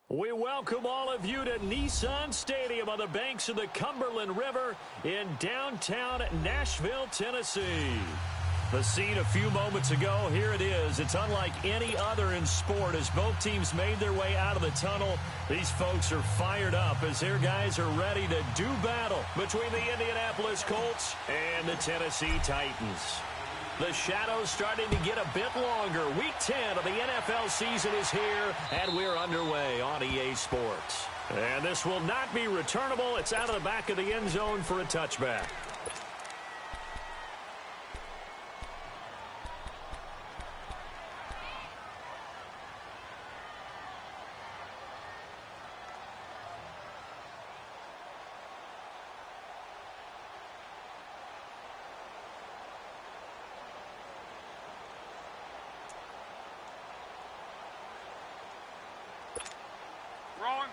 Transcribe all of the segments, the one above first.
We welcome all of you to Nissan Stadium on the banks of the Cumberland River in downtown Nashville, Tennessee. The scene a few moments ago, here it is. It's unlike any other in sport as both teams made their way out of the tunnel. These folks are fired up as their guys are ready to do battle between the Indianapolis Colts and the Tennessee Titans. The shadow's starting to get a bit longer. Week 10 of the NFL season is here, and we're underway on EA Sports. And this will not be returnable. It's out of the back of the end zone for a touchback. Wrong.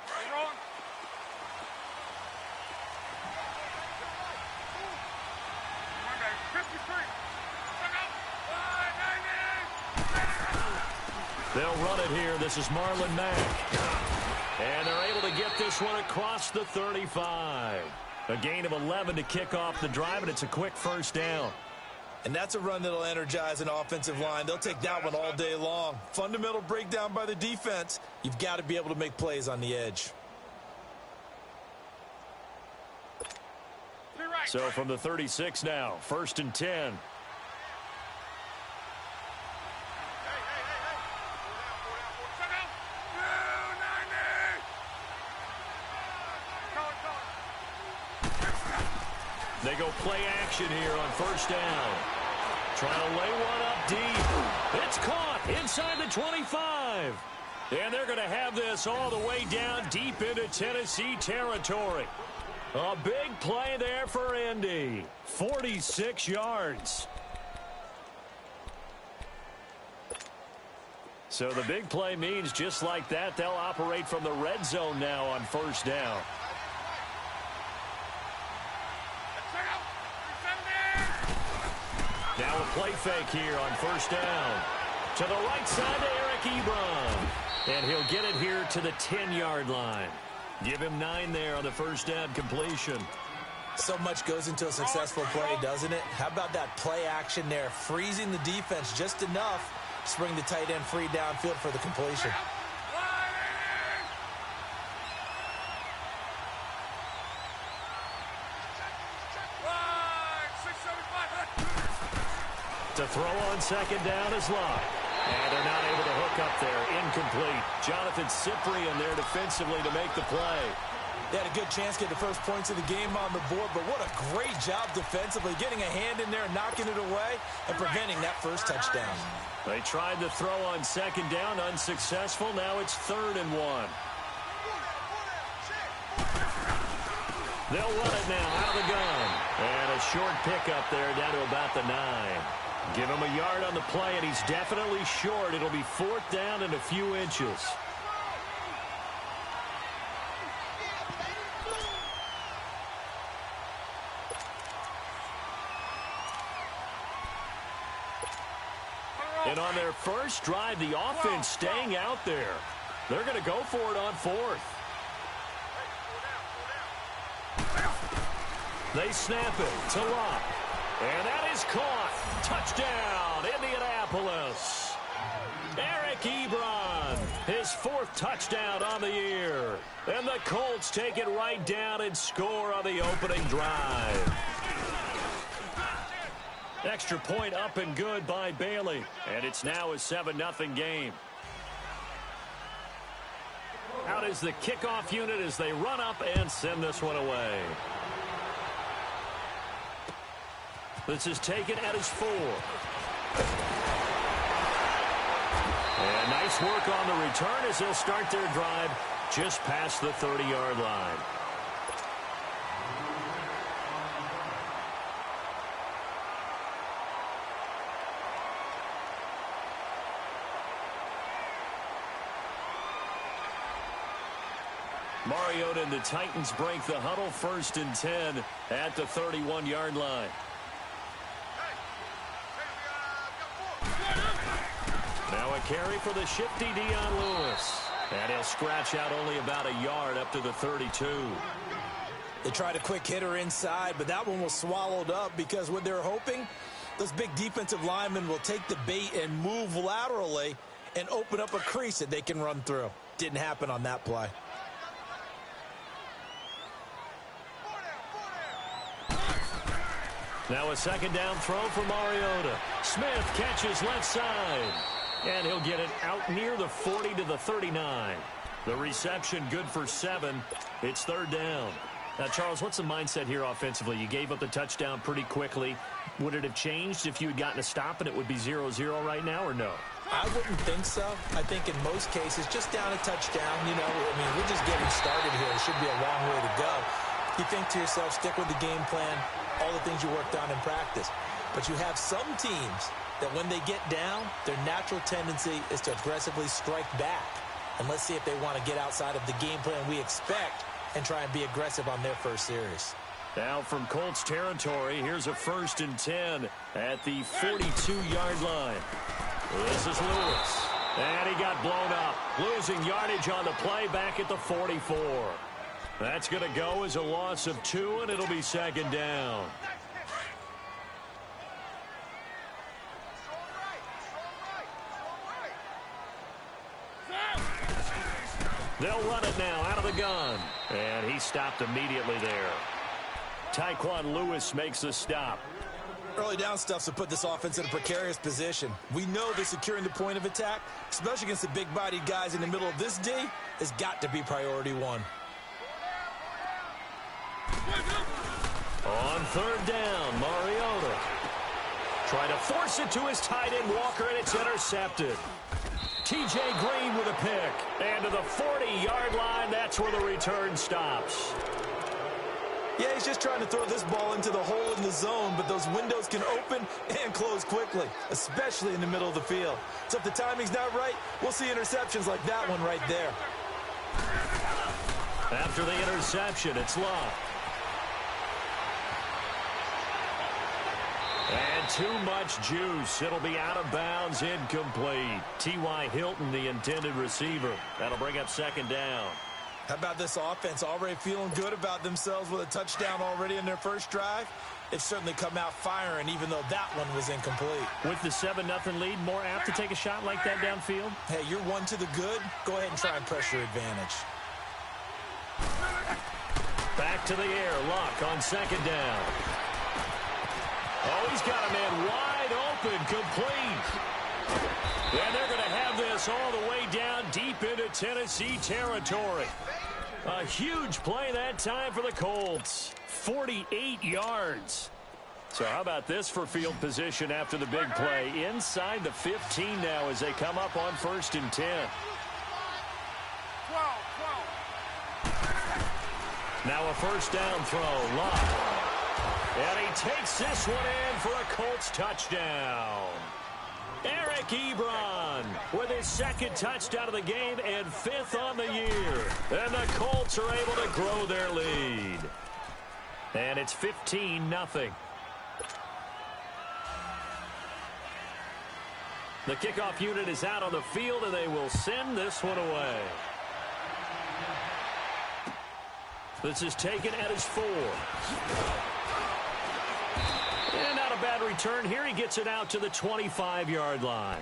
They'll run it here. This is Marlon Mack. And they're able to get this one across the 35. A gain of 11 to kick off the drive, and it's a quick first down. And that's a run that'll energize an offensive line. They'll take that one all day long. Fundamental breakdown by the defense. You've got to be able to make plays on the edge. So from the 36 now, 1st and 10. They go play action here on 1st down. Trying to lay one up deep. It's caught inside the 25. And they're going to have this all the way down deep into Tennessee territory. A big play there for Indy. 46 yards. So the big play means just like that, they'll operate from the red zone now on 1st down. Now a play fake here on 1st down. To the right side to Eric Ebron. And he'll get it here to the 10-yard line. Give him 9 there on the 1st down completion. So much goes into a successful play, doesn't it? How about that play action there? Freezing the defense just enough to bring the tight end free downfield for the completion. To throw on 2nd down is Locke. And they're not able to hook up there. Incomplete. Jonathan Cyprien there defensively to make the play. They had a good chance to get the first points of the game on the board, but what a great job defensively, getting a hand in there, knocking it away, and preventing that first touchdown. They tried to throw on 2nd down, unsuccessful. Now it's 3rd and 1. They'll run it now out of the gun. And a short pickup there down to about the 9. Give him a yard on the play, and he's definitely short. It'll be 4th down and a few inches. And on their first drive, the offense staying out there. They're going to go for it on 4th. They snap it to Locke. And that is caught. Touchdown, Indianapolis. Eric Ebron, his 4th touchdown on the year. And the Colts take it right down and score on the opening drive. Extra point up and good by Bailey. And it's now a 7-0 game. Out is the kickoff unit as they run up and send this one away. This is taken at his 4. And nice work on the return as they'll start their drive just past the 30-yard line. Mariota and the Titans break the huddle, 1st and 10 at the 31-yard line. Now a carry for the shifty Dion Lewis. And he'll scratch out only about a yard up to the 32. They tried a quick hitter inside, but that one was swallowed up because what they're hoping, those big defensive linemen will take the bait and move laterally and open up a crease that they can run through. Didn't happen on that play. Now a second down throw for Mariota. Smith catches left side. And he'll get it out near the 40 to the 39. The reception good for 7. It's third down. Now, Charles, what's the mindset here offensively? You gave up the touchdown pretty quickly. Would it have changed if you had gotten a stop and it would be 0-0 right now, or no? I wouldn't think so. I think in most cases, just down a touchdown, you know, I mean, we're just getting started here. It should be a long way to go. You think to yourself, stick with the game plan, all the things you worked on in practice. But you have some teams that when they get down, their natural tendency is to aggressively strike back. And let's see if they want to get outside of the game plan we expect and try and be aggressive on their first series. Now from Colts territory, here's a 1st and 10 at the 42-yard line. This is Lewis. And he got blown up. Losing yardage on the play back at the 44. That's going to go as a loss of 2, and it'll be second down. They'll run it now out of the gun. And he stopped immediately there. Tyquan Lewis makes the stop. Early down stuff to put this offense in a precarious position. We know they're securing the point of attack, especially against the big-bodied guys in the middle of this D, has got to be priority 1. On third down, Mariota. Trying to force it to his tight end, Walker, and it's intercepted. T.J. Green with a pick. And to the 40-yard line, that's where the return stops. Yeah, he's just trying to throw this ball into the hole in the zone, but those windows can open and close quickly, especially in the middle of the field. So if the timing's not right, we'll see interceptions like that one right there. After the interception, it's Love. And too much juice. It'll be out of bounds, incomplete. T.Y. Hilton, the intended receiver. That'll bring up second down. How about this offense already feeling good about themselves with a touchdown already in their first drive? They've certainly come out firing, even though that one was incomplete. With the 7-0 lead, more apt to take a shot like that downfield? Hey, you're 1 to the good. Go ahead and try and press your advantage. Back to the air. Luck on second down. Oh, he's got a man wide open, complete. And they're going to have this all the way down deep into Tennessee territory. A huge play that time for the Colts. 48 yards. So how about this for field position after the big play? Inside the 15 now as they come up on 1st and 10. Now a first down throw. Love. And he takes this one in for a Colts touchdown. Eric Ebron with his 2nd touchdown of the game and 5th on the year. And the Colts are able to grow their lead. And it's 15-0. The kickoff unit is out on the field, and they will send this one away. This is taken at his 4. And not a bad return here. He gets it out to the 25-yard line.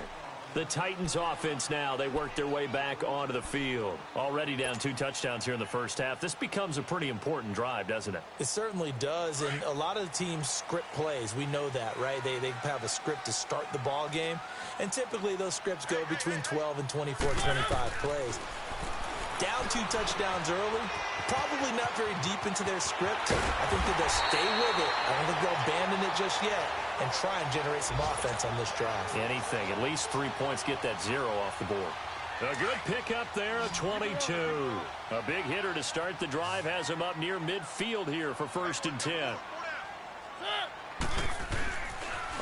The Titans offense now, they work their way back onto the field. Already down 2 touchdowns here in the first half. This becomes a pretty important drive, doesn't it? It certainly does, and a lot of the teams script plays. We know that, right? They have a script to start the ball game, and typically those scripts go between 12 and 24, 25 plays. Down 2 touchdowns early, probably not very deep into their script. I think that they'll stay with it. I don't think they'll abandon it just yet and try and generate some offense on this drive. Anything. At least 3 points, get that 0 off the board. A good pickup there, a 22. A big hitter to start the drive has him up near midfield here for 1st and 10.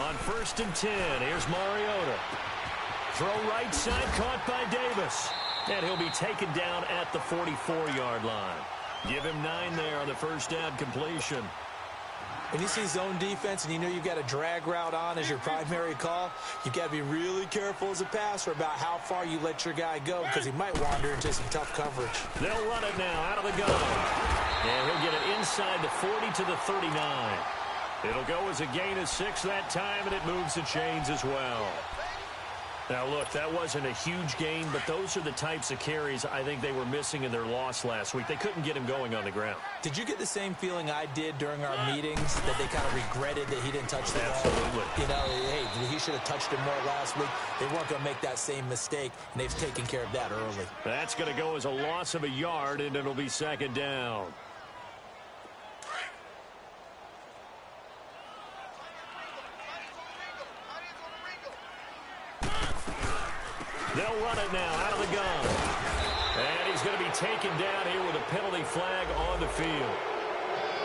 On 1st and 10, here's Mariota. Throw right side, caught by Davis. And he'll be taken down at the 44-yard line. Give him 9 there on the first down completion. When you see zone defense and you know you've got a drag route on as your primary call, you've got to be really careful as a passer about how far you let your guy go because he might wander into some tough coverage. They'll run it now out of the gun. And he'll get it inside the 40 to the 39. It'll go as a gain of 6 that time, and it moves the chains as well. Now, look, that wasn't a huge gain, but those are the types of carries I think they were missing in their loss last week. They couldn't get him going on the ground. Did you get the same feeling I did during our meetings, that they kind of regretted that he didn't touch the ball? Absolutely. You know, hey, he should have touched it more last week. They weren't going to make that same mistake, and they've taken care of that early. That's going to go as a loss of a yard, and it'll be 2nd down. They'll run it now out of the gun. And he's going to be taken down here with a penalty flag on the field.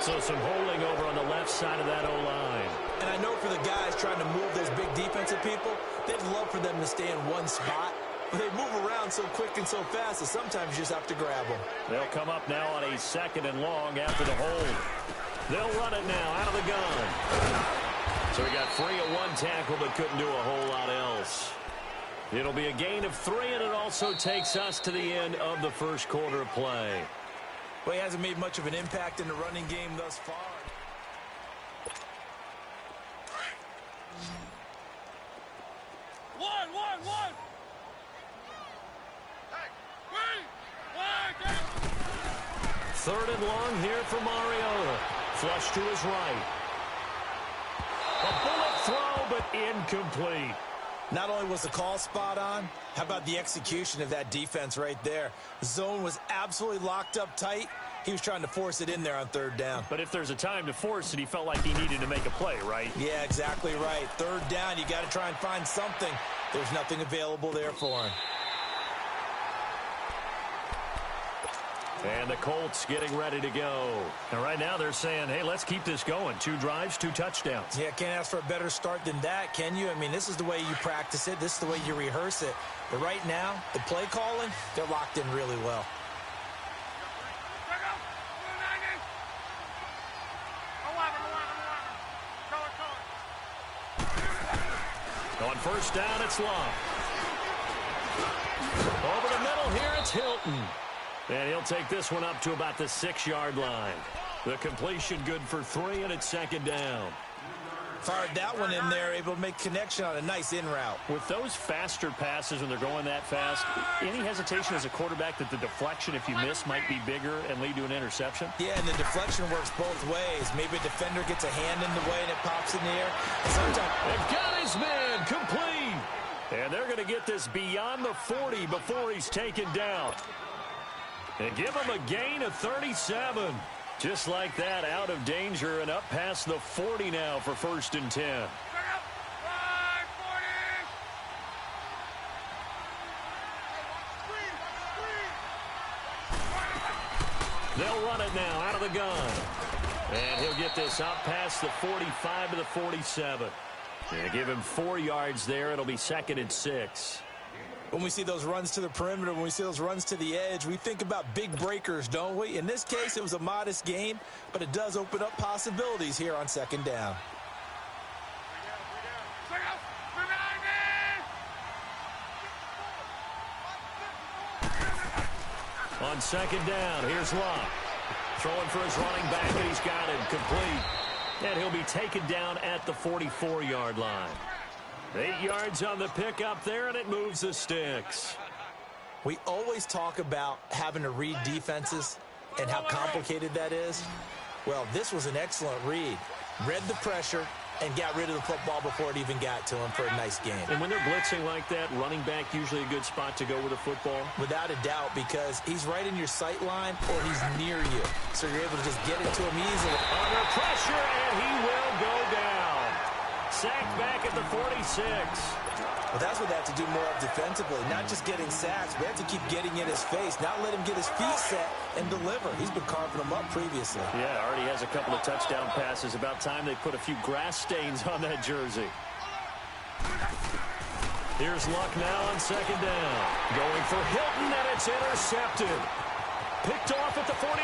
So some holding over on the left side of that O-line. And I know for the guys trying to move those big defensive people, they'd love for them to stay in one spot. But they move around so quick and so fast that sometimes you just have to grab them. They'll come up now on a 2nd and long after the hold. They'll run it now out of the gun. So he got free at one tackle but couldn't do a whole lot else. It'll be a gain of 3, and it also takes us to the end of the first quarter of play. Well, he hasn't made much of an impact in the running game thus far. One. Hey, wait. 3rd and long here for Mariota. Flush to his right. A bullet throw, but incomplete. Not only was the call spot on, how about the execution of that defense right there? The zone was absolutely locked up tight. He was trying to force it in there on 3rd down. But if there's a time to force it, he felt like he needed to make a play, right? Yeah, exactly right. 3rd down, you got to try and find something. There's nothing available there for him. And the Colts getting ready to go. And right now they're saying, hey, let's keep this going. 2 drives, 2 touchdowns. Yeah, can't ask for a better start than that, can you? I mean, this is the way you practice it. This is the way you rehearse it. But right now, the play calling, they're locked in really well. On 1st down, it's Long. Over the middle here, it's Hilton. And he'll take this one up to about the 6-yard line. The completion good for 3, and it's 2nd down. Fired that one in there, able to make connection on a nice in route. With those faster passes when they're going that fast, any hesitation as a quarterback that the deflection, if you miss, might be bigger and lead to an interception? Yeah, and the deflection works both ways. Maybe a defender gets a hand in the way and it pops in the air. Sometimes they've got his man complete. And they're going to get this beyond the 40 before he's taken down. And give him a gain of 37. Just like that, out of danger and up past the 40 now for 1st and 10. They'll run it now out of the gun. And he'll get this up past the 45 to the 47. And give him 4 yards there. It'll be 2nd and 6. When we see those runs to the perimeter, when we see those runs to the edge, we think about big breakers, don't we? In this case, it was a modest gain, but it does open up possibilities here on 2nd down. On 2nd down, here's Locke. Throwing for his running back, and he's got it complete. And he'll be taken down at the 44-yard line. 8 yards on the pickup there, and it moves the sticks. We always talk about having to read defenses and how complicated that is. Well, this was an excellent read. Read the pressure and got rid of the football before it even got to him for a nice game. And when they're blitzing like that, running back usually a good spot to go with a football? Without a doubt, because he's right in your sight line or he's near you. So you're able to just get it to him easily. Under pressure, and he will go down. Sacked back at the 46. Well, that's what they have to do more of defensively. Not just getting sacks, but they have to keep getting in his face. Not let him get his feet set and deliver. He's been carving them up previously. Yeah, already has a couple of touchdown passes. About time they put a few grass stains on that jersey. Here's Luck now on 2nd down. Going for Hilton, and it's intercepted. Picked off at the 49.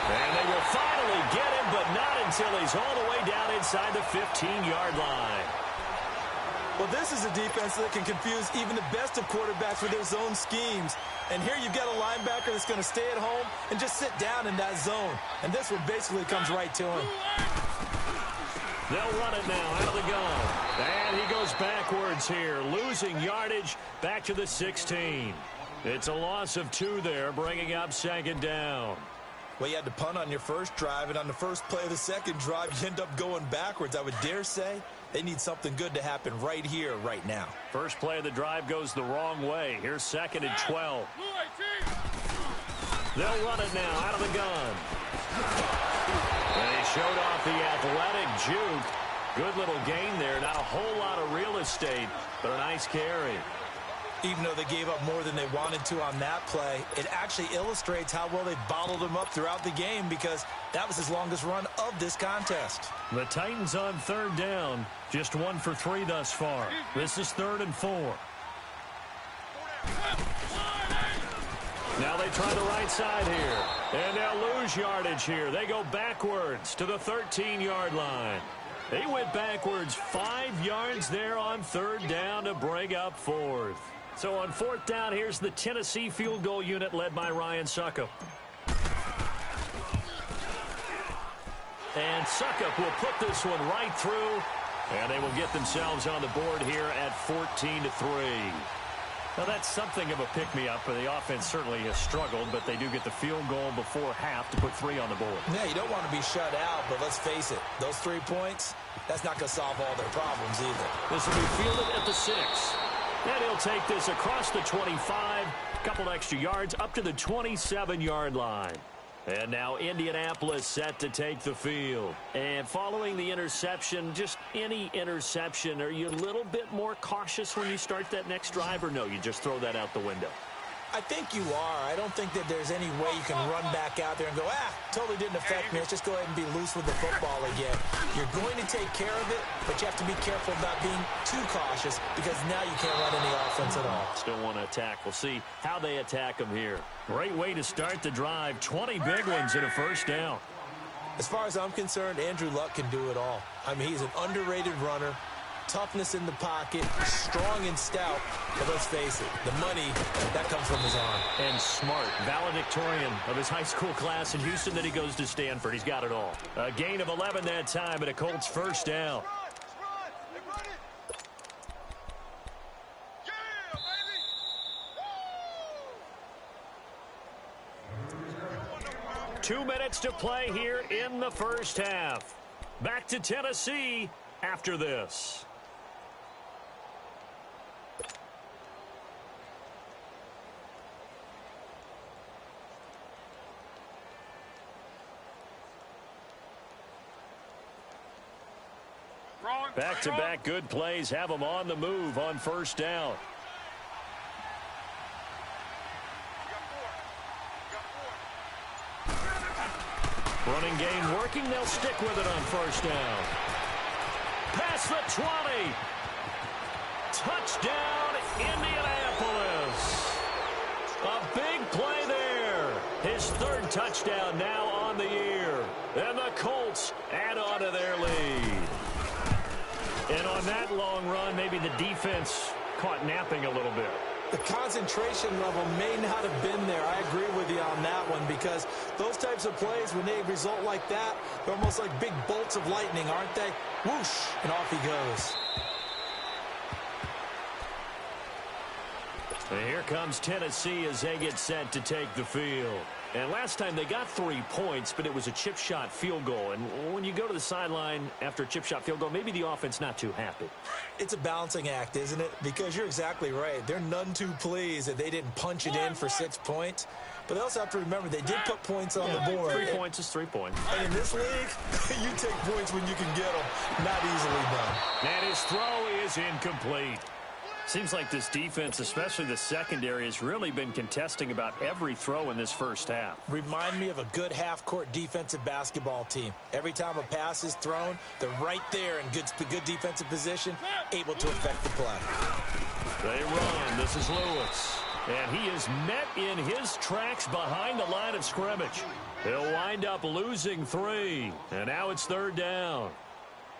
And they will finally get him, but not until he's all the way down inside the 15-yard line. Well, this is a defense that can confuse even the best of quarterbacks with their zone schemes. And here you've got a linebacker that's going to stay at home and just sit down in that zone. And this one basically comes right to him. They'll run it now out of the gun. And he goes backwards here, losing yardage back to the 16. It's a loss of 2 there, bringing up second down. Well, you had to punt on your first drive, and on the first play of the second drive, you end up going backwards. I would dare say they need something good to happen right here, right now. First play of the drive goes the wrong way. Here's second and 12. They'll run it now out of the gun. And he showed off the athletic juke. Good little gain there. Not a whole lot of real estate, but a nice carry. Even though they gave up more than they wanted to on that play, it actually illustrates how well they bottled him up throughout the game, because that was his longest run of this contest. The Titans on third down, just 1 for 3 thus far. This is 3rd and 4. Now they try the right side here, and they'll lose yardage here. They go backwards to the 13-yard line. They went backwards 5 yards there on third down to bring up 4th. So on 4th down, here's the Tennessee field goal unit led by Ryan Succop. And Succop will put this one right through, and they will get themselves on the board here at 14-3. Now that's something of a pick-me-up, for the offense certainly has struggled, but they do get the field goal before half to put 3 on the board. Yeah, you don't want to be shut out, but let's face it, those 3 points, that's not going to solve all their problems either. This will be fielded at the 6. And he'll take this across the 25, a couple extra yards up to the 27-yard line. And now Indianapolis set to take the field. And following the interception, just any interception, are you a little bit more cautious when you start that next drive, or no, you just throw that out the window? I think you are. I don't think that there's any way you can run back out there and go, totally didn't affect me. Let's just go ahead and be loose with the football again. You're going to take care of it, but you have to be careful about being too cautious, because now you can't run any offense at all. Still want to attack. We'll see how they attack them here. Great way to start the drive. 20 big ones and a first down. As far as I'm concerned, Andrew Luck can do it all. I mean, he's an underrated runner. Toughness in the pocket, strong and stout, but let's face it, the money, that comes from his arm. And smart, valedictorian of his high school class in Houston, then he goes to Stanford. He's got it all. A gain of 11 that time, and a Colts first down. 2 minutes to play here in the first half. Back to Tennessee after this. Back-to-back good plays have them on the move on first down. Running game working. They'll stick with it on first down. Past the 20. Touchdown, Indianapolis. A big play there. His 3rd touchdown now on the year. And the Colts add on to their lead. And on that long run, maybe the defense caught napping a little bit. The concentration level may not have been there. I agree with you on that one, because those types of plays, when they result like that, they're almost like big bolts of lightning, aren't they? Whoosh, and off he goes. And here comes Tennessee as they get set to take the field. And last time they got 3 points, but it was a chip shot field goal. And when you go to the sideline after a chip shot field goal, maybe the offense not too happy. It's a balancing act, isn't it? Because you're exactly right. They're none too pleased that they didn't punch it in for 6 points. But they also have to remember they did put points on the board. 3 points is 3 points. And in this league, you take points when you can get them. Not easily done. And his throw is incomplete. Seems like this defense, especially the secondary, has really been contesting about every throw in this first half. Remind me of a good half-court defensive basketball team. Every time a pass is thrown, they're right there in good defensive position, able to affect the play. They run. This is Lewis. And he is met in his tracks behind the line of scrimmage. He'll wind up losing 3. And now it's 3rd down.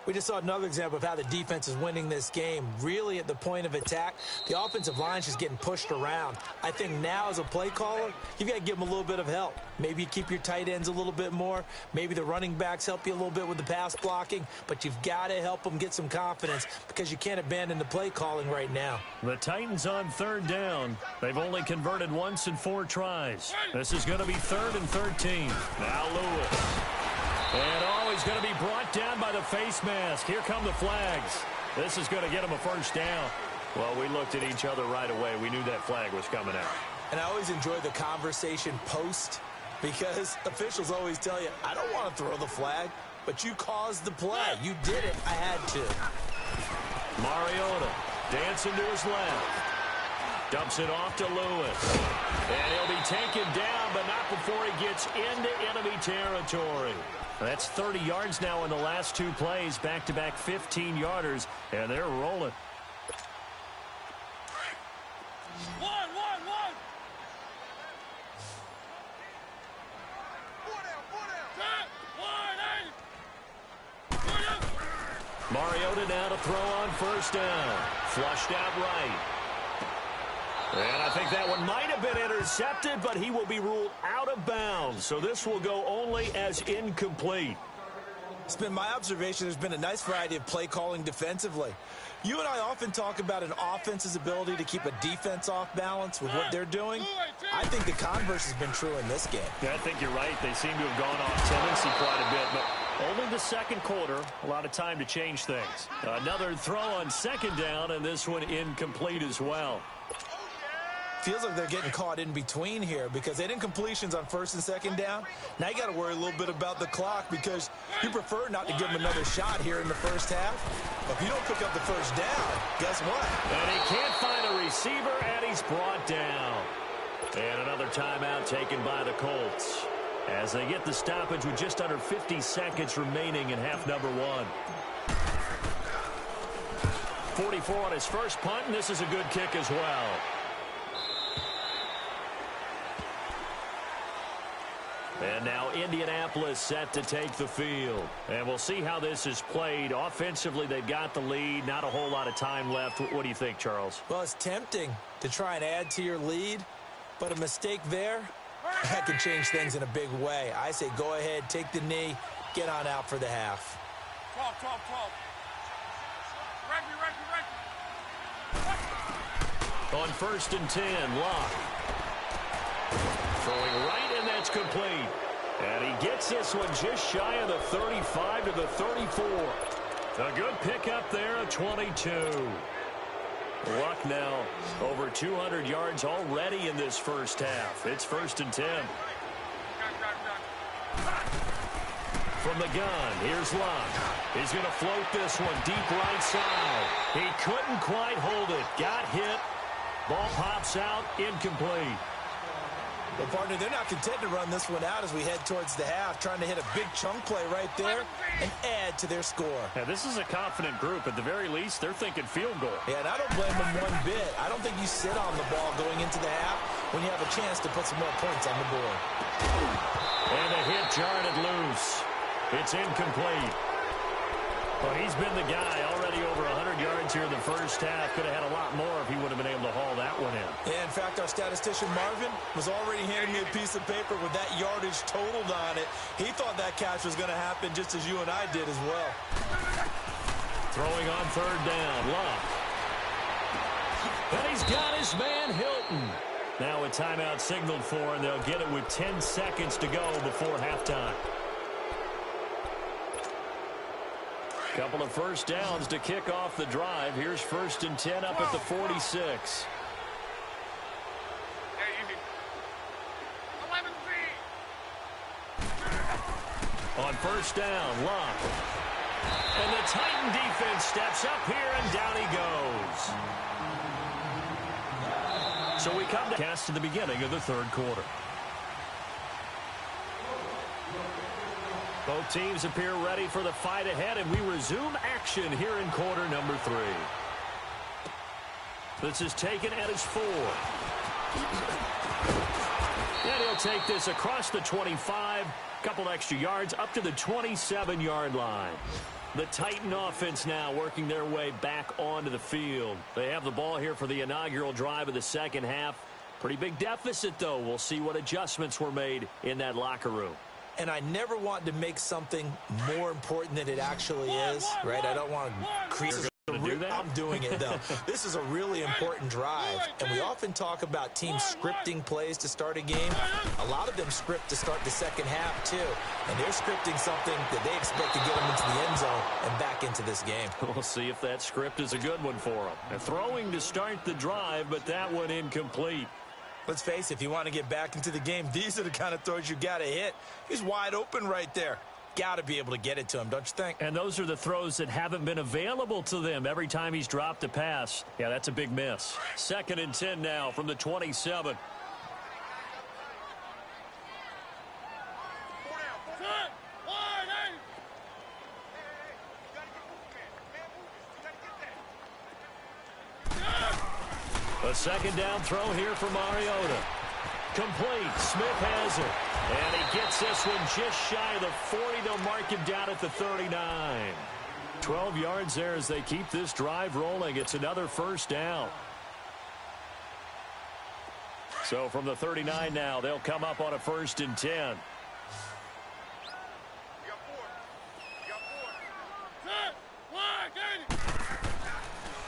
We just saw another example of how the defense is winning this game. Really at the point of attack, the offensive line is just getting pushed around. I think now as a play caller, you've got to give them a little bit of help. Maybe you keep your tight ends a little bit more. Maybe the running backs help you a little bit with the pass blocking. But you've got to help them get some confidence because you can't abandon the play calling right now. The Titans on 3rd down. They've only converted once in 4 tries. This is going to be 3rd and 13. Now Lewis. And he's going to be brought down by the face mask. Here come the flags. This is going to get him a 1st down. Well, we looked at each other right away. We knew that flag was coming out. And I always enjoy the conversation post because officials always tell you, I don't want to throw the flag, but you caused the play. You did it. I had to. Mariota dancing to his left. Dumps it off to Lewis. And he'll be taken down, but not before he gets into enemy territory. That's 30 yards now in the last 2 plays, back-to-back 15-yarders, and they're rolling. One. Mariota now to throw on 1st down. Flushed out right. And I think that one might have been intercepted, but he will be ruled out of bounds. So this will go only as incomplete. It's been my observation there's been a nice variety of play calling defensively. You and I often talk about an offense's ability to keep a defense off balance with what they're doing. I think the converse has been true in this game. Yeah, I think you're right. They seem to have gone off tendency quite a bit, but only the 2nd quarter. A lot of time to change things. Another throw on 2nd down, and this one incomplete as well. Feels like they're getting caught in between here because they didn't completions on 1st and 2nd down. Now you got to worry a little bit about the clock because you prefer not to give them another shot here in the 1st half. But if you don't pick up the 1st down, guess what? And he can't find a receiver, and he's brought down. And another timeout taken by the Colts as they get the stoppage with just under 50 seconds remaining in half number 1. 44 on his first punt, and this is a good kick as well. And now Indianapolis set to take the field. And we'll see how this is played. Offensively, they've got the lead. Not a whole lot of time left. What do you think, Charles? Well, it's tempting to try and add to your lead, but a mistake there, that can change things in a big way. I say go ahead, take the knee, get on out for the half. 12. On 1st and 10, Locke. Throwing right, and that's complete. And he gets this one just shy of the 35 to the 34. A good pickup there at 22. Luck now over 200 yards already in this 1st half. It's 1st and 10. From the gun, here's Luck. He's going to float this one deep right side. He couldn't quite hold it. Got hit. Ball pops out, incomplete. Well, partner, they're not content to run this one out as we head towards the half, trying to hit a big chunk play right there and add to their score. Yeah, this is a confident group. At the very least, they're thinking field goal. Yeah, and I don't blame them one bit. I don't think you sit on the ball going into the half when you have a chance to put some more points on the board. And the hit jarred it loose. It's incomplete. Well, he's been the guy already over 100 yards here in the 1st half. Could have had a lot more if he would have been able to haul that one in. Yeah, in fact, our statistician Marvin was already handing me a piece of paper with that yardage totaled on it. He thought that catch was going to happen just as you and I did as well. Throwing on 3rd down, Luck. And he's got his man Hilton. Now a timeout signaled for, and they'll get it with 10 seconds to go before halftime. Couple of 1st downs to kick off the drive. Here's 1st and 10 up at the 46. On 1st down, Luck. And the Titan defense steps up here, and down he goes. So we come to cast to the beginning of the 3rd quarter. Both teams appear ready for the fight ahead, and we resume action here in quarter number 3. This is taken at his 4. And he'll take this across the 25, couple extra yards up to the 27-yard line. The Titan offense now working their way back onto the field. They have the ball here for the inaugural drive of the second half. Pretty big deficit, though. We'll see what adjustments were made in that locker room. And I never want to make something more important than it actually is, right? I don't want to create... I'm doing it, though. This is a really important drive, and we often talk about teams scripting plays to start a game. A lot of them script to start the second half, too, and they're scripting something that they expect to get them into the end zone and back into this game. We'll see if that script is a good one for them. They're throwing to start the drive, but that one incomplete. Let's face it, if you want to get back into the game, these are the kind of throws you got to hit. He's wide open right there. Got to be able to get it to him, don't you think? And those are the throws that haven't been available to them every time he's dropped a pass. Yeah, that's a big miss. 2nd and 10 now from the 27. A 2nd down throw here for Mariota. Complete. Smith has it. And he gets this one just shy of the 40. They'll mark him down at the 39. 12 yards there as they keep this drive rolling. It's another 1st down. So from the 39 now, they'll come up on a 1st and 10.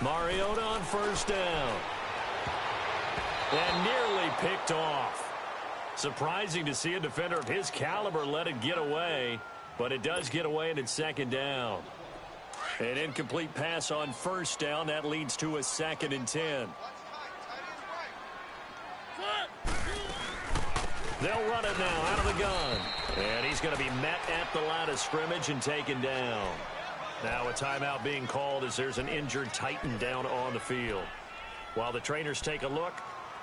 Mariota on 1st down. And nearly picked off. Surprising to see a defender of his caliber let it get away, but it does get away and it's 2nd down. An incomplete pass on 1st down. That leads to a 2nd and 10. They'll run it now out of the gun. And he's going to be met at the line of scrimmage and taken down. Now a timeout being called as there's an injured Titan down on the field. While the trainers take a look,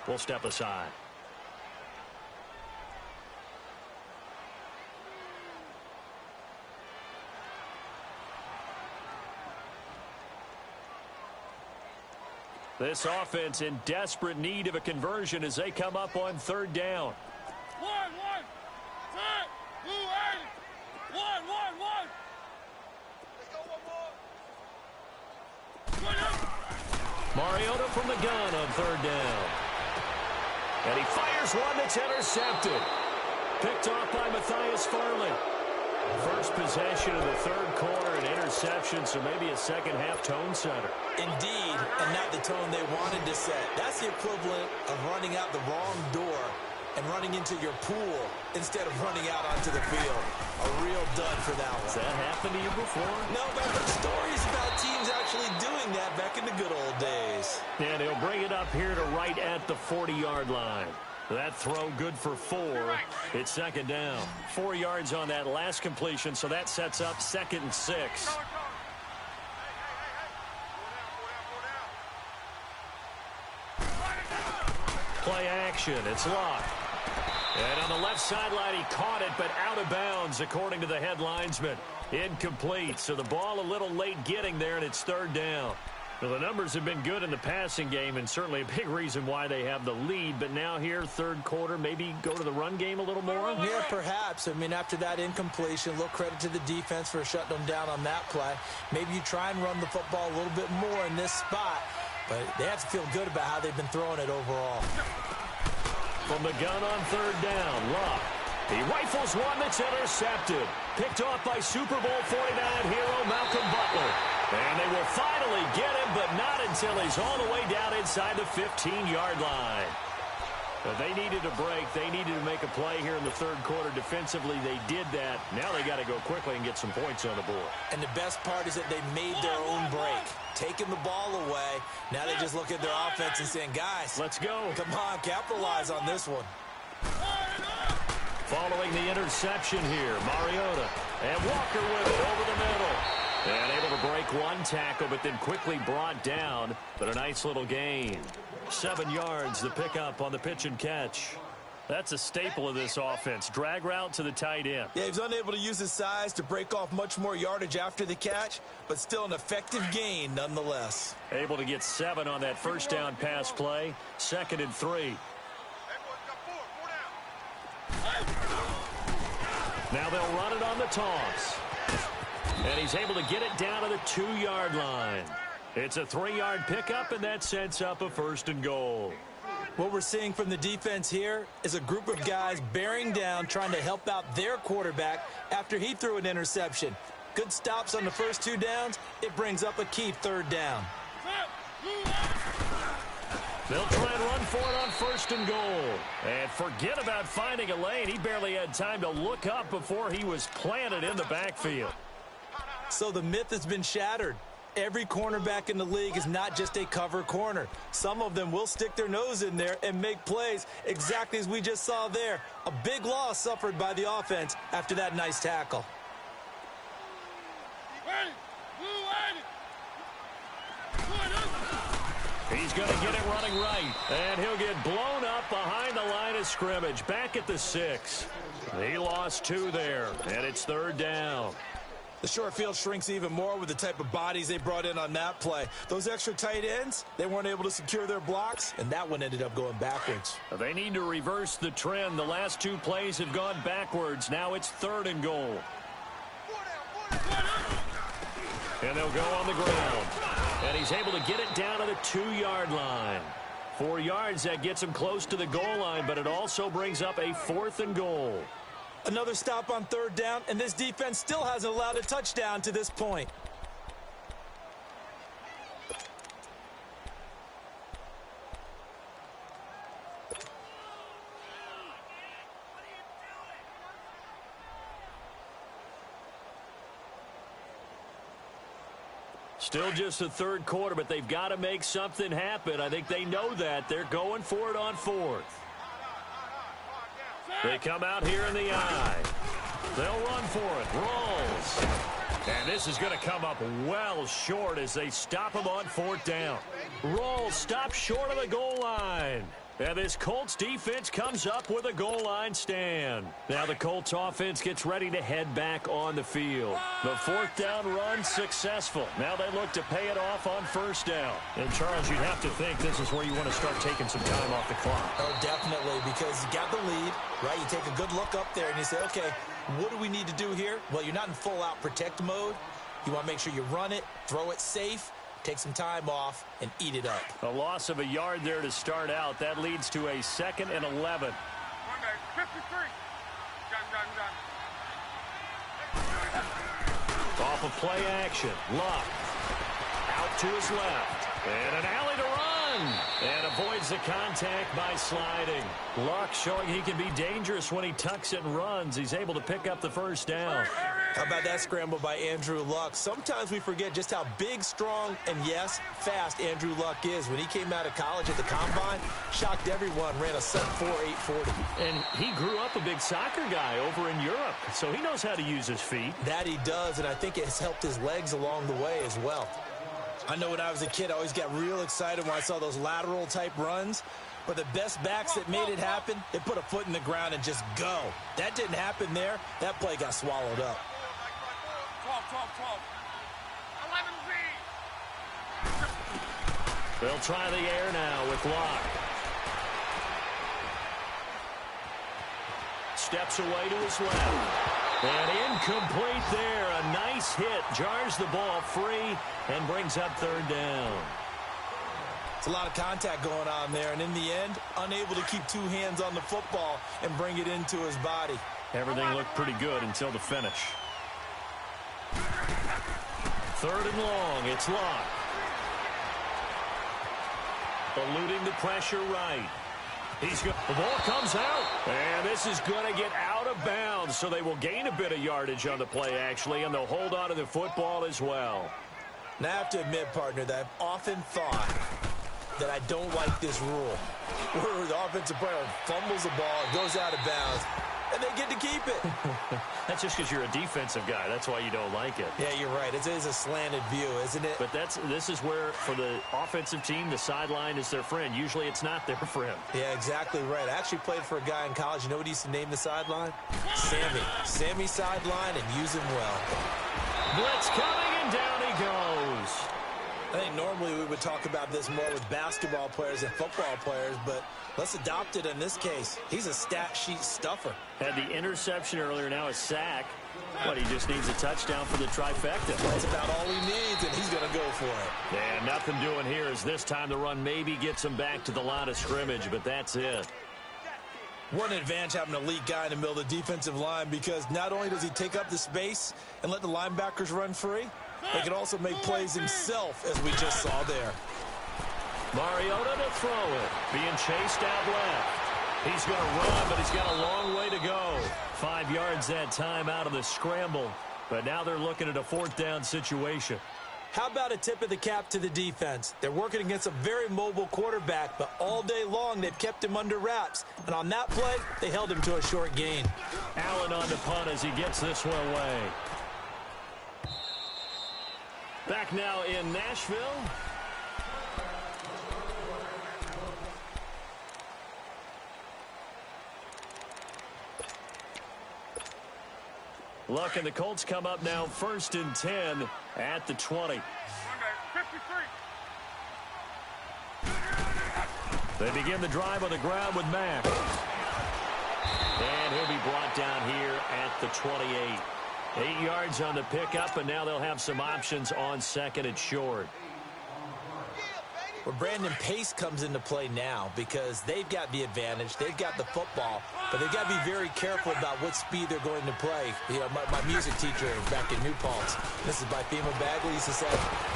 we'll step aside. This offense in desperate need of a conversion as they come up on 3rd down. Mariota from the gun on 3rd down. And he fires one that's intercepted. Picked off by Matthias Farley. First possession of the 3rd quarter, an interception, so maybe a second-half tone setter. Indeed, and not the tone they wanted to set. That's the equivalent of running out the wrong door and running into your pool instead of running out onto the field. A real dud for that one. Has that happened to you before? No, but I've heard stories about teams actually doing that back in the good old days. And he'll bring it up here to right at the 40-yard line. That throw good for 4. It's 2nd down. 4 yards on that last completion, so that sets up 2nd and 6. Play action. It's locked. And on the left sideline, he caught it, but out of bounds, according to the head linesman. Incomplete. So the ball a little late getting there, and it's 3rd down. Well, the numbers have been good in the passing game, and certainly a big reason why they have the lead. But now here, 3rd quarter, maybe go to the run game a little more? Yeah, perhaps. I mean, after that incompletion, a little credit to the defense for shutting them down on that play. Maybe you try and run the football a little bit more in this spot. But they have to feel good about how they've been throwing it overall. From the gun on 3rd down, Luck. He rifles one that's intercepted. Picked off by Super Bowl 49 hero Malcolm Butler. And they will finally get him, but not until he's all the way down inside the 15-yard line. But they needed a break. They needed to make a play here in the 3rd quarter. Defensively, they did that. Now they got to go quickly and get some points on the board. And the best part is that they made their own break. Taking the ball away. Now they just look at their offense and saying, guys, let's go. Come on, capitalize on this one. Following the interception here, Mariota. And Walker with it over the middle. And able to break one tackle, but then quickly brought down. But a nice little gain. 7 yards, the pickup on the pitch and catch. That's a staple of this offense. Drag route to the tight end. Yeah, he's unable to use his size to break off much more yardage after the catch, but still an effective gain nonetheless. Able to get 7 on that 1st down pass play. 2nd and 3. Now they'll run it on the toss. And he's able to get it down to the 2-yard line. It's a 3-yard pickup, and that sets up a 1st and goal. What we're seeing from the defense here is a group of guys bearing down, trying to help out their quarterback after he threw an interception. Good stops on the first 2 downs. It brings up a key 3rd down. They'll try and run for it on 1st and goal. And forget about finding a lane. He barely had time to look up before he was planted in the backfield. So the myth has been shattered. Every cornerback in the league is not just a cover corner. Some of them will stick their nose in there and make plays exactly as we just saw there. A big loss suffered by the offense after that nice tackle. He's going to get it running right, and he'll get blown up behind the line of scrimmage, back at the 6. He lost 2 there, and it's 3rd down. The short field shrinks even more with the type of bodies they brought in on that play. Those extra tight ends, they weren't able to secure their blocks, and that one ended up going backwards. They need to reverse the trend. The last 2 plays have gone backwards. Now it's 3rd and goal. And they'll go on the ground. And he's able to get it down to the 2-yard line. 4 yards, that gets him close to the goal line, but it also brings up a 4th and goal. Another stop on 3rd down, and this defense still hasn't allowed a touchdown to this point. Still just the 3rd quarter, but they've got to make something happen. I think they know that. They're going for it on 4th. They come out here in the eye. They'll run for it. Rolls. And this is going to come up well short as they stop him on 4th down. Rolls stops short of the goal line. And this Colts defense comes up with a goal line stand. Now the Colts offense gets ready to head back on the field. The 4th down run successful. Now they look to pay it off on 1st down. And Charles, you'd have to think this is where you want to start taking some time off the clock. Oh, definitely, because you got the lead, right? You take a good look up there and you say, okay, what do we need to do here? Well, you're not in full-out protect mode. You want to make sure you run it, throw it safe, take some time off, and eat it up. A loss of a yard there to start out. That leads to a 2nd and 11. 53. Off of play action. Luck. Out to his left. And an alley to run. And avoids the contact by sliding. Luck showing he can be dangerous when he tucks it and runs. He's able to pick up the 1st down. How about that scramble by Andrew Luck? Sometimes we forget just how big, strong, and, yes, fast Andrew Luck is. When he came out of college at the Combine, shocked everyone, ran a sub-4 840. And he grew up a big soccer guy over in Europe, so he knows how to use his feet. That he does, and I think it has helped his legs along the way as well. I know when I was a kid, I always got real excited when I saw those lateral-type runs. But the best backs that made it happen, they put a foot in the ground and just go. That didn't happen there. That play got swallowed up. 12. 11 They'll try the air now with Locke. Steps away to his left. And incomplete there. A nice hit. Jars the ball free and brings up 3rd down. It's a lot of contact going on there. And in the end, unable to keep 2 hands on the football and bring it into his body. Everything looked pretty good until the finish. 3rd and long. It's Locke. Eluding the pressure right. The ball comes out. And this is going to get out of bounds. So they will gain a bit of yardage on the play, actually. And they'll hold on to the football as well. Now, I have to admit, partner, that I've often thought that I don't like this rule. Where the offensive player fumbles the ball, it goes out of bounds, and they get to keep it. That's just because you're a defensive guy. That's why you don't like it. Yeah, you're right. It is a slanted view, isn't it? But this is where, for the offensive team, the sideline is their friend. Usually it's not their friend. Yeah, exactly right. I actually played for a guy in college. You know what he used to name the sideline? Sammy. Sammy sideline, and use him well. Blitz coming, and down he goes. I think normally we would talk about this more with basketball players and football players, but let's adopt it in this case. He's a stat sheet stuffer. Had the interception earlier, now a sack. But he just needs a touchdown for the trifecta. That's about all he needs, and he's going to go for it. And nothing doing here as this time the run maybe gets him back to the line of scrimmage, but that's it. What an advantage having an elite guy in the middle of the defensive line, because not only does he take up the space and let the linebackers run free, he can also make plays himself, as we just saw there. Mariota to throw it. Being chased out left. He's going to run, but he's got a long way to go. 5 yards that time out of the scramble. But now they're looking at a 4th down situation. How about a tip of the cap to the defense? They're working against a very mobile quarterback, but all day long they've kept him under wraps. And on that play, they held him to a short gain. Allen on the punt as he gets this one away. Back now in Nashville. Look, and the Colts come up now 1st and 10 at the 20. 53. They begin the drive on the ground with Mack. And he'll be brought down here at the 28. 8 yards on the pickup, and now they'll have some options on 2nd and short. Well, Brandon, pace comes into play now because they've got the advantage. They've got the football, but they've got to be very careful about what speed they're going to play. You know, my music teacher back in New Paltz, this is by Fema Bagley, used to say,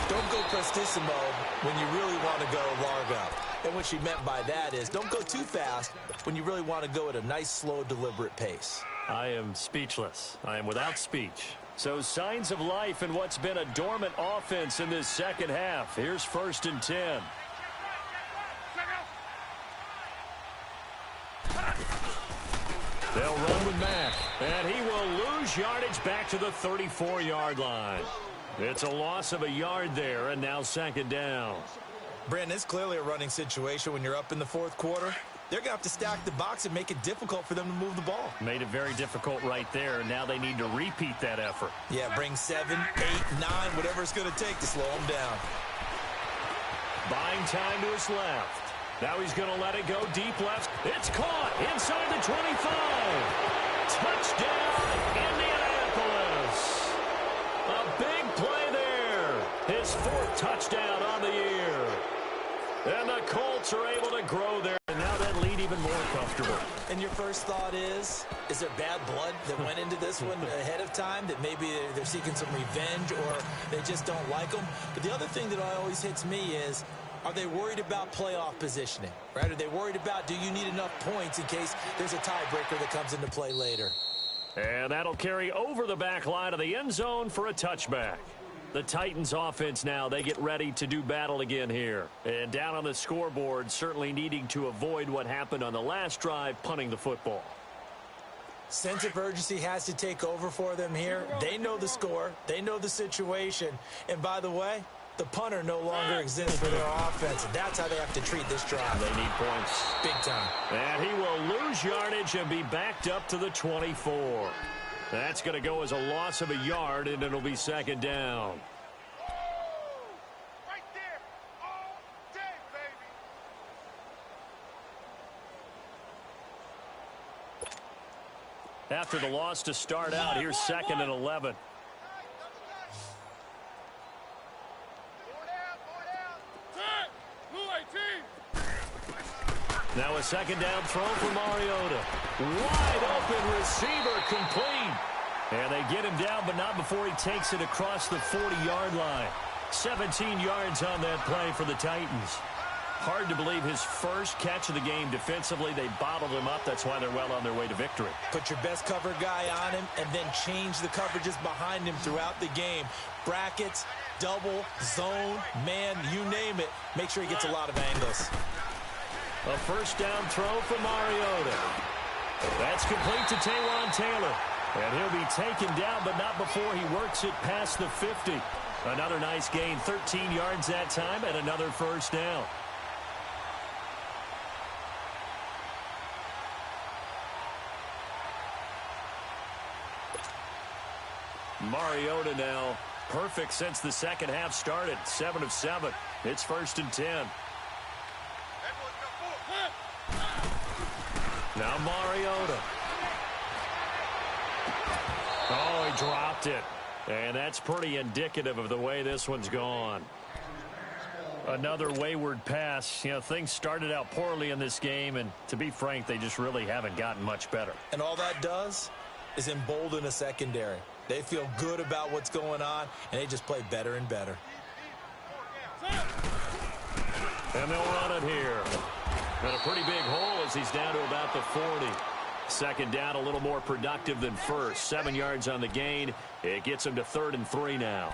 don't go prestissimo when you really want to go largo. And what she meant by that is don't go too fast when you really want to go at a nice, slow, deliberate pace. I am speechless. I am without speech. So signs of life in what's been a dormant offense in this second half. Here's 1st and 10. They'll run with Mack, and he will lose yardage back to the 34-yard line. It's a loss of a yard there, and now 2nd down. Brandon, it's clearly a running situation when you're up in the 4th quarter. They're going to have to stack the box and make it difficult for them to move the ball. Made it very difficult right there. Now they need to repeat that effort. Yeah, bring 7, 8, 9, whatever it's going to take to slow them down. Buying time to his left. Now he's going to let it go deep left. It's caught inside the 25. Touchdown, Indianapolis. A big play there. His 4th touchdown on the year. And the Colts are able to grow there. And now that lead even more comfortable. And your first thought is there bad blood that went into this one ahead of time, that maybe they're seeking some revenge or they just don't like them? But the other thing that always hits me is, are they worried about playoff positioning? Right? Are they worried about, do you need enough points in case there's a tiebreaker that comes into play later? And that'll carry over the back line of the end zone for a touchback. The Titans offense now, they get ready to do battle again here. And down on the scoreboard, certainly needing to avoid what happened on the last drive, punting the football. Sense of urgency has to take over for them here. They know the score. They know the situation. And by the way, the punter no longer exists for their offense. And that's how they have to treat this drive. They need points. Big time. And he will lose yardage and be backed up to the 24. That's going to go as a loss of a yard, and it'll be 2nd down. Right there. All day, baby. After the loss to start out, here's 2nd and 11. Now a 2nd down throw for Mariota. Wide open receiver complete. And they get him down, but not before he takes it across the 40-yard line. 17 yards on that play for the Titans. Hard to believe his first catch of the game defensively. They bottled him up. That's why they're well on their way to victory. Put your best cover guy on him and then change the coverages behind him throughout the game. Brackets, double, zone, man, you name it. Make sure he gets a lot of angles. A 1st down throw for Mariota. That's complete to Taywan Taylor. And he'll be taken down, but not before he works it past the 50. Another nice gain, 13 yards that time, and another 1st down. Mariota now perfect since the second half started. 7 of 7. It's 1st and 10. Now Mariota. Oh, he dropped it. And that's pretty indicative of the way this one's gone. Another wayward pass. You know, things started out poorly in this game, and to be frank, they just really haven't gotten much better. And all that does is embolden a secondary. They feel good about what's going on, and they just play better and better. And they'll run it here. And a pretty big hole as he's down to about the 40. Second down, a little more productive than first. 7 yards on the gain. It gets him to 3rd and 3 now.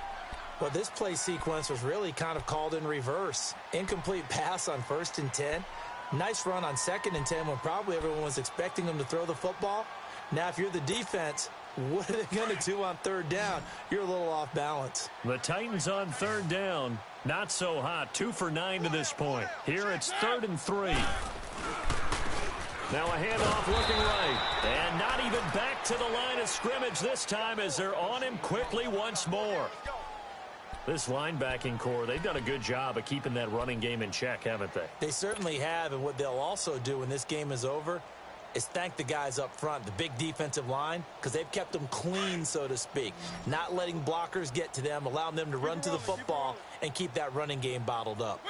Well, this play sequence was really kind of called in reverse. Incomplete pass on 1st and 10. Nice run on 2nd and 10 when probably everyone was expecting him to throw the football. Now, if you're the defense, what are they going to do on 3rd down? You're a little off balance. The Titans on 3rd down. Not so hot. 2 for 9 to this point. Here it's 3rd and 3. Now a handoff looking right. And not even back to the line of scrimmage this time as they're on him quickly once more. This linebacking core, they've done a good job of keeping that running game in check, haven't they? They certainly have, and what they'll also do when this game is over is thank the guys up front, the big defensive line, because they've kept them clean, so to speak. Not letting blockers get to them, allowing them to run to the football and keep that running game bottled up.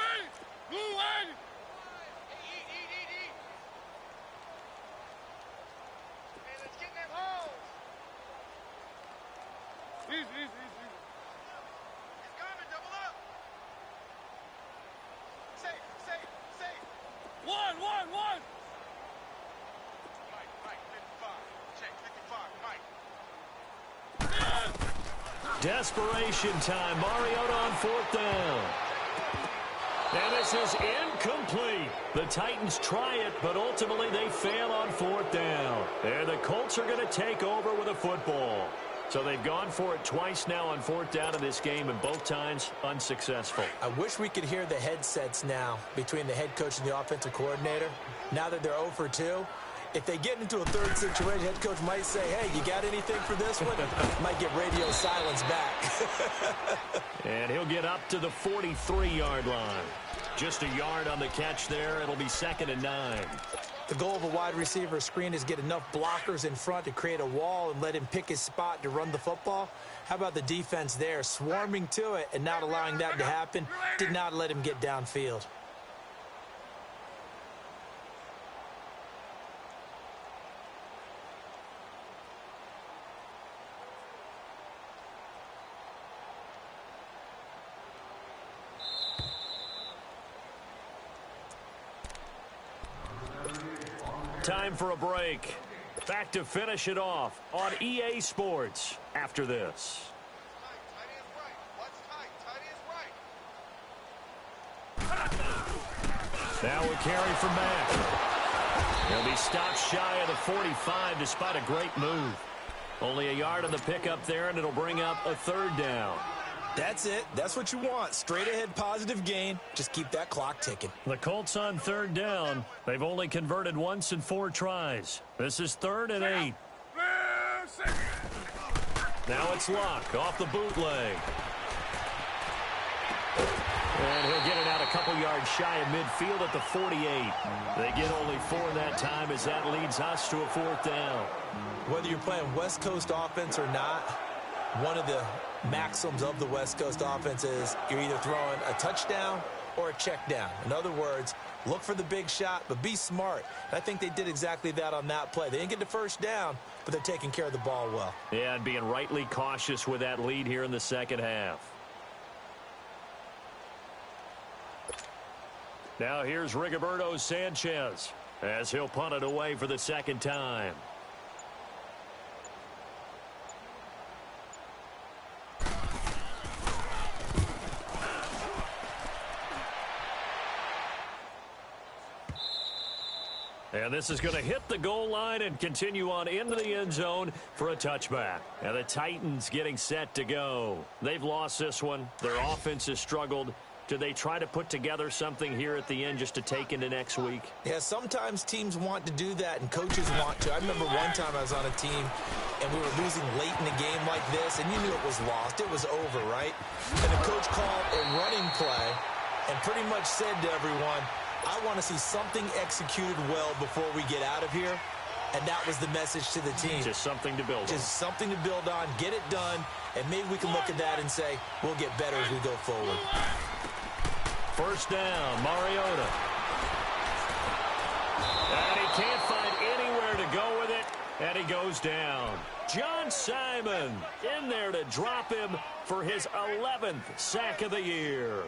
Desperation time. Mariota on 4th down. And this is incomplete. The Titans try it, but ultimately they fail on 4th down. And the Colts are going to take over with a football. So they've gone for it twice now on 4th down in this game, and both times unsuccessful. I wish we could hear the headsets now between the head coach and the offensive coordinator. Now that they're 0 for 2. If they get into a third situation, head coach might say, hey, you got anything for this one? Might get radio silence back. And he'll get up to the 43-yard line. Just a yard on the catch there. It'll be 2nd and 9. The goal of a wide receiver screen is get enough blockers in front to create a wall and let him pick his spot to run the football. How about the defense there? Swarming to it and not allowing that to happen. Did not let him get downfield. Time for a break. Back to finish it off on EA Sports after this. Now a carry from Mack. He'll be stopped shy of the 45 despite a great move. Only a yard on the pickup there, and it'll bring up a 3rd down. That's it. That's what you want. Straight ahead positive gain. Just keep that clock ticking. The Colts on 3rd down. They've only converted once in 4 tries. This is 3rd and 8. Now it's Luck off the bootleg. And he'll get it out a couple yards shy of midfield at the 48. They get only 4 that time as that leads us to a 4th down. Whether you're playing West Coast offense or not, one of the maxims of the West Coast offense is you're either throwing a touchdown or a check down. In other words, look for the big shot, but be smart. And I think they did exactly that on that play. They didn't get the 1st down, but they're taking care of the ball well. Yeah, and being rightly cautious with that lead here in the second half. Now here's Rigoberto Sanchez as he'll punt it away for the 2nd time. And this is going to hit the goal line and continue on into the end zone for a touchback. And the Titans getting set to go. They've lost this one. Their offense has struggled. Do they try to put together something here at the end just to take into next week? Yeah, sometimes teams want to do that, and coaches want to. I remember one time I was on a team, and we were losing late in a game like this, and you knew it was lost. It was over, right? And the coach called a running play and pretty much said to everyone, I want to see something executed well before we get out of here. And that was the message to the team. Just something to build on. Just something to build on, get it done, and maybe we can look at that and say, we'll get better as we go forward. First down, Mariota. And he can't find anywhere to go with it, and he goes down. John Simon in there to drop him for his 11th sack of the year.